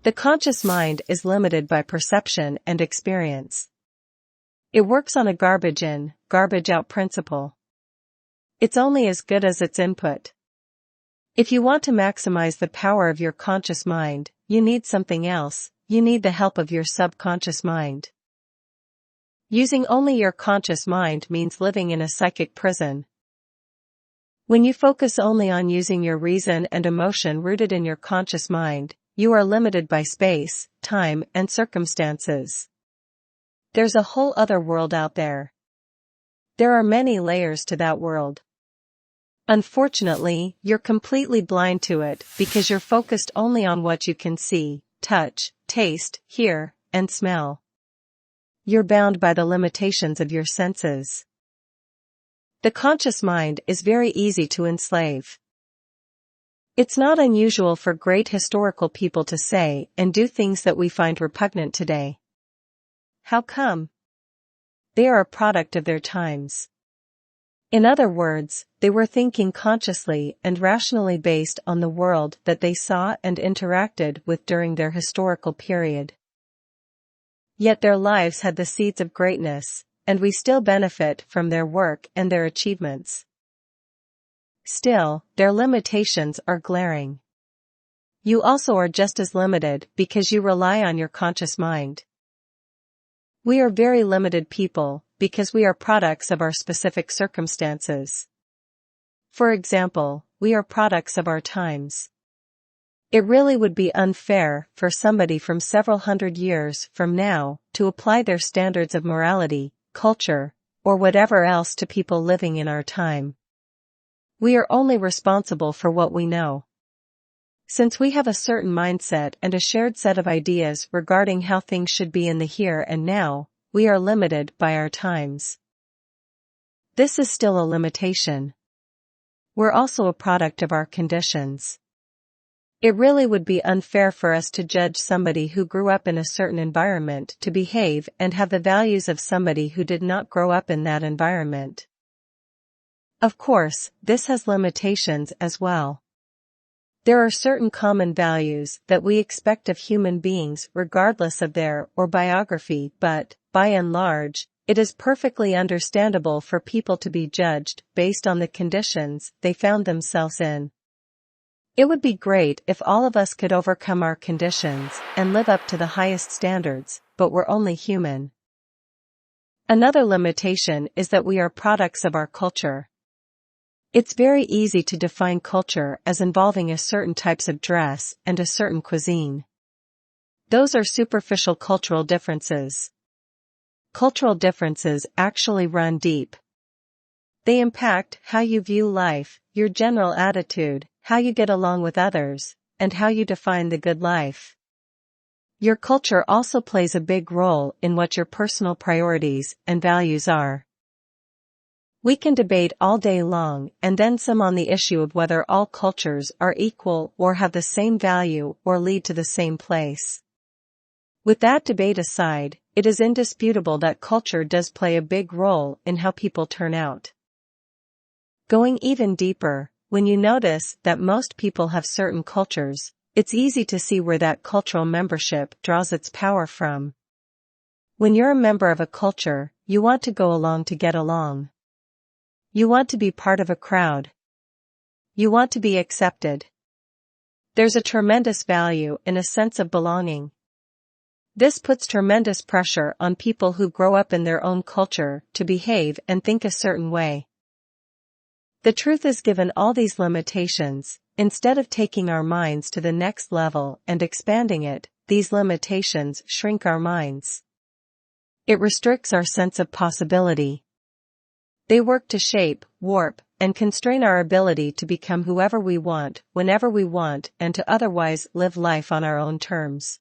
The conscious mind is limited by perception and experience. It works on a garbage in, garbage out principle. It's only as good as its input. If you want to maximize the power of your conscious mind, you need something else. You need the help of your subconscious mind. Using only your conscious mind means living in a psychic prison. When you focus only on using your reason and emotion rooted in your conscious mind, you are limited by space, time, and circumstances. There's a whole other world out there. There are many layers to that world. Unfortunately, you're completely blind to it because you're focused only on what you can see, touch, taste, hear, and smell. You're bound by the limitations of your senses. The conscious mind is very easy to enslave. It's not unusual for great historical people to say and do things that we find repugnant today. How come? They are a product of their times. In other words, they were thinking consciously and rationally based on the world that they saw and interacted with during their historical period. Yet their lives had the seeds of greatness, and we still benefit from their work and their achievements. Still, their limitations are glaring. You also are just as limited because you rely on your conscious mind. We are very limited people because we are products of our specific circumstances. For example, we are products of our times. It really would be unfair for somebody from several hundred years from now to apply their standards of morality, culture, or whatever else to people living in our time. We are only responsible for what we know. Since we have a certain mindset and a shared set of ideas regarding how things should be in the here and now, we are limited by our times. This is still a limitation. We're also a product of our conditions. It really would be unfair for us to judge somebody who grew up in a certain environment to behave and have the values of somebody who did not grow up in that environment. Of course, this has limitations as well. There are certain common values that we expect of human beings regardless of their or biography, but, by and large, it is perfectly understandable for people to be judged based on the conditions they found themselves in. It would be great if all of us could overcome our conditions and live up to the highest standards, but we're only human. Another limitation is that we are products of our culture. It's very easy to define culture as involving a certain types of dress and a certain cuisine. Those are superficial cultural differences. Cultural differences actually run deep. They impact how you view life, your general attitude, how you get along with others, and how you define the good life. Your culture also plays a big role in what your personal priorities and values are. We can debate all day long and then some on the issue of whether all cultures are equal or have the same value or lead to the same place. With that debate aside, it is indisputable that culture does play a big role in how people turn out. Going even deeper, when you notice that most people have certain cultures, it's easy to see where that cultural membership draws its power from. When you're a member of a culture, you want to go along to get along. You want to be part of a crowd. You want to be accepted. There's a tremendous value in a sense of belonging. This puts tremendous pressure on people who grow up in their own culture to behave and think a certain way. The truth is, given all these limitations, instead of taking our minds to the next level and expanding it, these limitations shrink our minds. It restricts our sense of possibility. They work to shape, warp, and constrain our ability to become whoever we want, whenever we want, and to otherwise live life on our own terms.